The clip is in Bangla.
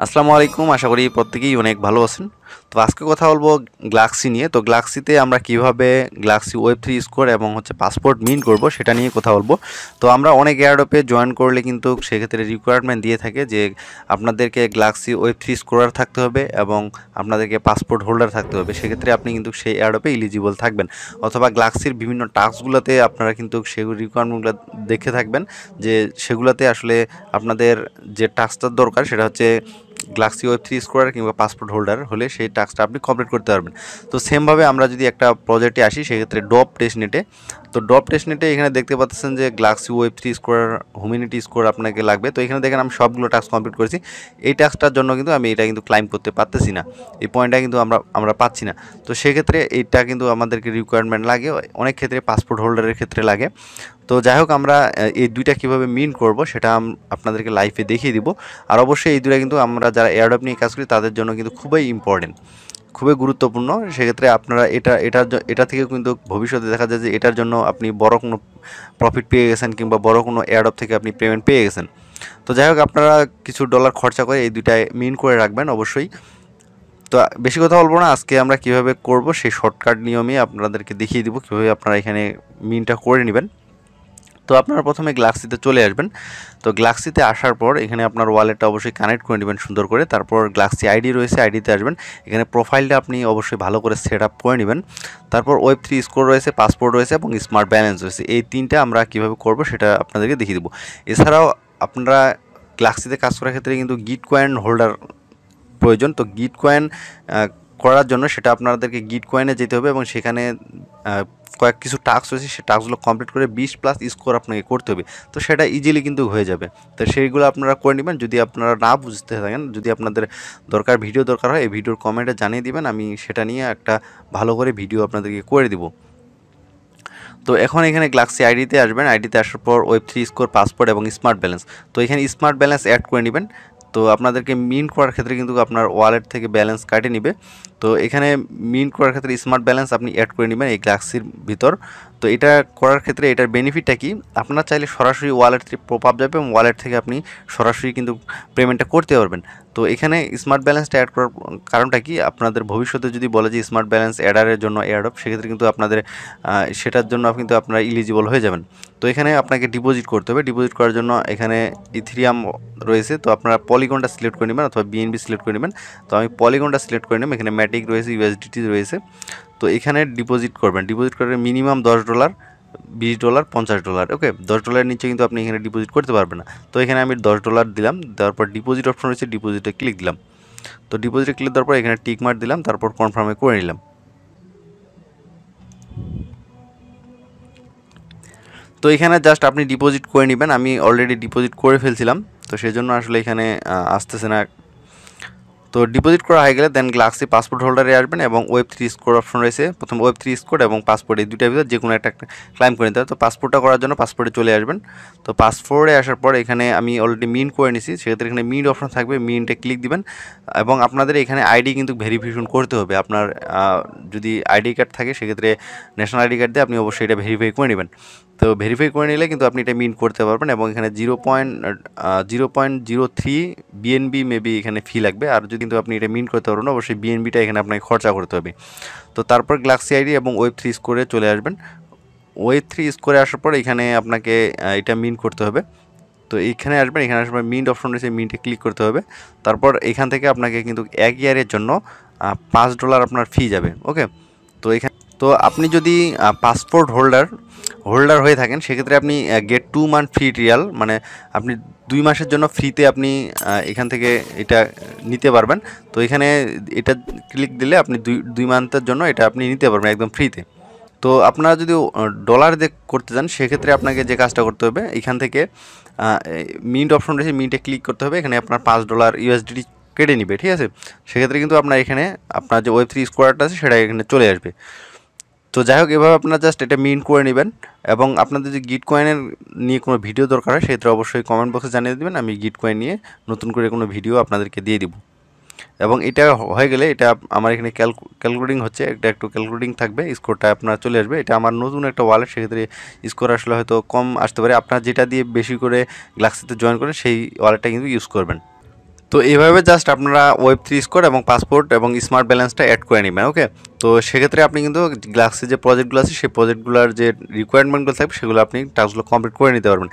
আসসালামু আলাইকুম, আশা করি প্রত্যেকেই অনেক ভালো আছেন। তো আজকে কথা বলবো গ্লাক্সি নিয়ে। তো গ্লাক্সিতে আমরা কিভাবে গ্লাক্সি ওয়েব3 স্কোর এবং পাসপোর্ট মিন করব সেটা নিয়ে কথা বলবো। তো আমরা অনেক এয়ারড্রপে জয়েন করলে কিন্তু সেক্ষেত্রে রিকোয়ারমেন্ট দিয়ে থাকে যে আপনাদেরকে গ্লাক্সি ওয়েব3 স্কোরার থাকতে হবে এবং আপনাদেরকে পাসপোর্ট হোল্ডার থাকতে হবে। সেক্ষেত্রে আপনি কিন্তু সেই এয়ারড্রপে ইলিজিবল থাকবেন, অথবা গ্লাক্সির বিভিন্ন টাস্কগুলোতে আপনারা কিন্তু সেগুলো রিকোয়ারমেন্টগুলো দেখে থাকবেন যে সেগুলোতে আসলে আপনাদের যে টাস্কটার দরকার সেটা হচ্ছে গ্লাক্সি ওয়েব3 স্কোরার কিংবা পাসপোর্ট হোল্ডার হলে সেই টাস্কটা আপনি কমপ্লিট করতে পারবেন। তো সেমভাবে আমরা যদি একটা প্রজেক্টে আসি সেক্ষেত্রে ডপ টেস্টনেটে, তো ডপ টেস্টনেটে এখানে দেখতে পাচ্ছেন যে গ্লাক্সি ওয়েব3 স্কোরার হিউম্যানিটি স্কোর আপনাকে লাগবে। তো এখানে দেখেন আমি সবগুলো টাস্ক কমপ্লিট করেছি। এই টাস্কটার জন্য কিন্তু আমি এটা কিন্তু ক্লাইম করতে পারতেছি না, এই পয়েন্টটা কিন্তু আমরা পাচ্ছি না। তো সেক্ষেত্রে এইটা কিন্তু আমাদেরকে রিকোয়ারমেন্ট লাগে, অনেক ক্ষেত্রে পাসপোর্ট হোল্ডারের ক্ষেত্রে লাগে। তো যাই হোক, আমরা এই দুইটা কীভাবে মিন করব সেটা আপনাদেরকে লাইভে দেখিয়ে দিব। আর অবশ্যই এই দুইটা কিন্তু আমরা যারা এয়ারড্রপ নিয়ে কাজ করি তাদের জন্য কিন্তু খুবই ইম্পর্টেন্ট, খুবই গুরুত্বপূর্ণ। সেক্ষেত্রে আপনারা এটা থেকে কিন্তু ভবিষ্যতে দেখা যায় যে এটার জন্য আপনি বড় কোনো প্রফিট পেয়ে গেছেন কিংবা বড় কোনো এয়ারড্রপ থেকে আপনি পেমেন্ট পেয়ে গেছেন। তো যাই হোক, আপনারা কিছু ডলার খরচা করে এই দুইটায় মিন করে রাখবেন অবশ্যই। তো বেশি কথা বলবো না, আজকে আমরা কিভাবে করব সেই শর্টকাট নিয়মে আপনাদেরকে দেখিয়ে দিব কীভাবে আপনারা এখানে মিনটা করে নেবেন। তো আপনারা প্রথমে গ্লাক্সিতে চলে আসবেন। তো গ্লাক্সিতে আসার পর এখানে আপনার ওয়ালেটটা অবশ্যই কানেক্ট করে নেবেন সুন্দর করে। তারপর গ্লাক্সি আইডি রয়েছে, আইডিতে আসবেন। এখানে প্রোফাইলটা আপনি অবশ্যই ভালো করে সেট আপ করে নেবেন। তারপর ওয়েব3 স্কোর রয়েছে, পাসপোর্ট রয়েছে এবং স্মার্ট ব্যালেন্স রয়েছে। এই তিনটা আমরা কীভাবে করব সেটা আপনাদেরকে দেখিয়ে দেবো। এছাড়াও আপনারা গ্লাক্সিতে কাজ করার ক্ষেত্রে কিন্তু গিট কয়েন হোল্ডার প্রয়োজন। তো গিট কয়েন করার জন্য সেটা আপনাদেরকে গিট কয়েনে যেতে হবে এবং সেখানে কিছু টাস্ক রয়েছে, সেই টাস্কগুলো কমপ্লিট করে 20+ স্কোর আপনাকে করতে হবে। তো সেটা ইজিলি কিন্তু হয়ে যাবে। তো সেইগুলো আপনারা করে নেবেন। যদি আপনারা না বুঝতে থাকেন, যদি আপনাদের ভিডিও দরকার হয়, এই ভিডিওর কমেন্টে জানিয়ে দিবেন, আমি সেটা নিয়ে একটা ভালো করে ভিডিও আপনাদেরকে করে দিব। তো এখন এখানে গ্লাক্সি আইডিতে আসবেন। আইডিতে আসার পর ওয়েব3 স্কোর, পাসপোর্ট এবং স্মার্ট ব্যালেন্স, তো এখানে স্মার্ট ব্যালেন্স অ্যাড করে নেবেন। তো আপনাদেরকে মিন্ট করার ক্ষেত্রে কিন্তু আপনার ওয়ালেট থেকে ব্যালেন্স কাটে নেবে। তো এখানে মিন্ট করার ক্ষেত্রে স্মার্ট ব্যালেন্স আপনি অ্যাড করে নেবেন এই গ্লাক্সির ভিতর। তো এটা করার ক্ষেত্রে এটার বেনিফিটটা কি, আপনারা চাইলে সরাসরি ওয়ালেট থেকে পপ আপ যাবে এবং ওয়ালেট থেকে আপনি সরাসরি কিন্তু পেমেন্টটা করতে পারবেন। তো এখানে স্মার্ট ব্যালেন্সটা অ্যাড করার কারণটা কি, আপনাদের ভবিষ্যতে যদি বলে যে স্মার্ট ব্যালেন্স অ্যাডারের জন্য এয়ারড্রপ, সেক্ষেত্রে কিন্তু আপনাদের সেটার জন্য কিন্তু আপনারা ইলিজিবল হয়ে যাবেন। তো এখানে আপনাকে ডিপোজিট করতে হবে। ডিপোজিট করার জন্য এখানে ইথেরিয়াম রয়েছে, তো আপনারা পলিগনটা সিলেক্ট করে নেবেন অথবা বিএনবি সিলেক্ট করে নেবেন। তো আমি পলিগনটা সিলেক্ট করে নেব। এখানে ম্যাটিক রয়েছে, ইউএসডিটি রয়েছে। তো এখানে ডিপোজিট করবেন। ডিপোজিট করে মিনিমাম $10, $20, $50। ওকে, $10 নিচে কিন্তু আপনি এখানে ডিপোজিট করতে পারবেন না। তো এখানে আমি $10 দিলাম, দেওয়ার পর ডিপোজিট অপশন রয়েছে, ডিপোজিটে ক্লিক দিলাম। তো ডিপোজিটে ক্লিক দেওয়ার পর এখানে টিক মার্ক দিলাম, তারপর কনফার্মে করে নিলাম। তো এখানে জাস্ট আপনি ডিপোজিট করে নেবেন। আমি অলরেডি ডিপোজিট করে ফেলছিলাম, তো সেই জন্য আসলে এখানে আসতেছে না। তো ডিপোজিট করা হয়ে গেলে দেন গ্লাক্সি পাসপোর্ট হোল্ডারে আসবেন এবং ওয়েব3 স্কোর অপশন রয়েছে। প্রথম ওয়েব3 স্কোর এবং পাসপোর্ট, এই দুইটার ভিতর যে কোনো একটা ক্লাইম করে নিতে হবে। তো পাসপোর্টটা করার জন্য পাসপোর্টে চলে আসবেন। তো পাসপোর্টে আসার পর এখানে আমি অলরেডি মিন করে নিছি, সেক্ষেত্রে এখানে মিন অপশন থাকবে, মিনটে ক্লিক দিবেন এবং আপনাদের এখানে আইডি কিন্তু ভেরিফিকেশন করতে হবে। আপনার যদি আইডি কার্ড থাকে সেক্ষেত্রে ন্যাশনাল আইডি কার্ড দিয়ে আপনি অবশ্যই এটা ভেরিফাই করে নেবেন। তো ভেরিফাই করে নিলে কিন্তু আপনি এটা মিন করতে পারবেন এবং এখানে 0.03 বিএনবি মেবি এখানে ফি লাগবে। আর যদি কিন্তু আপনি এটা মিন করতে পারবেন অবশ্যই বিএনবিটা এখানে আপনাকে খরচা করতে হবে। তো তারপর গ্লাক্সি আইডি এবং ওয়েব3 স্কোরে চলে আসবেন। ওয়েব3 স্কোরে আসার পর এখানে আপনাকে এটা মিন করতে হবে। তো এইখানে আসবেন, এখানে আসবেন মিন্ট অপশন রয়েছে, মিন্টে ক্লিক করতে হবে। তারপর এখান থেকে আপনাকে কিন্তু 1 ইয়ারের জন্য $5 আপনার ফি যাবে। ওকে, তো এখানে তো আপনি যদি পাসপোর্ট হোল্ডার হয়ে থাকেন সেক্ষেত্রে আপনি গেট 2 মান্থ ফ্রি ট্রায়াল, মানে আপনি 2 মাসের জন্য ফ্রিতে আপনি এখান থেকে এটা নিতে পারবেন। তো এখানে এটা ক্লিক দিলে আপনি 2 মান্থের জন্য এটা আপনি নিতে পারবেন একদম ফ্রিতে। তো আপনারা যদি ডলার দিয়ে করতে চান সেক্ষেত্রে আপনাকে যে কাজটা করতে হবে, এখান থেকে মিন্ট অপশন রয়েছে, মিন্টে ক্লিক করতে হবে। এখানে আপনার $5 ইউএসডিটি কেটে নিবে, ঠিক আছে। সেক্ষেত্রে কিন্তু আপনার এখানে আপনার যে ওয়েব3 স্কোয়ারটা আছে সেটা এখানে চলে আসবে। তো যাই হোক, এভাবে আপনারা জাস্ট এটা মিন করে নেবেন এবং আপনাদের যদি গিট কয়েনের নিয়ে কোনো ভিডিও দরকার হয় সেক্ষেত্রে অবশ্যই কমেন্ট বক্সে জানিয়ে দেবেন, আমি গিট কয়েন নিয়ে নতুন করে কোনো ভিডিও আপনাদেরকে দিয়ে দিব। এবং এটা হয়ে গেলে এটা আমার এখানে ক্যালকুলেটিং হচ্ছে, এটা একটু ক্যালকুলেটিং থাকবে, স্কোরটা আপনার চলে আসবে। এটা আমার নতুন একটা ওয়ালেট, সেক্ষেত্রে স্কোর আসলে হয়তো কম আসতে পারে। আপনার যেটা দিয়ে বেশি করে গ্লাক্সিতে জয়েন করেন সেই ওয়ালেটটা কিন্তু ইউজ করবেন। তো এইভাবে জাস্ট আপনারা Web3 স্কোর এবং পাসপোর্ট এবং স্মার্ট ব্যালেন্সটা অ্যাড করে নেবেন। ওকে, তো সেক্ষেত্রে আপনি কিন্তু গ্লাক্সি যে প্রজেক্টগুলো আছে সেই প্রজেক্টগুলোর যে রিকোয়ারমেন্টগুলো থাকবে সেগুলো আপনি টাস্কগুলো কমপ্লিট করে নিতে পারবেন।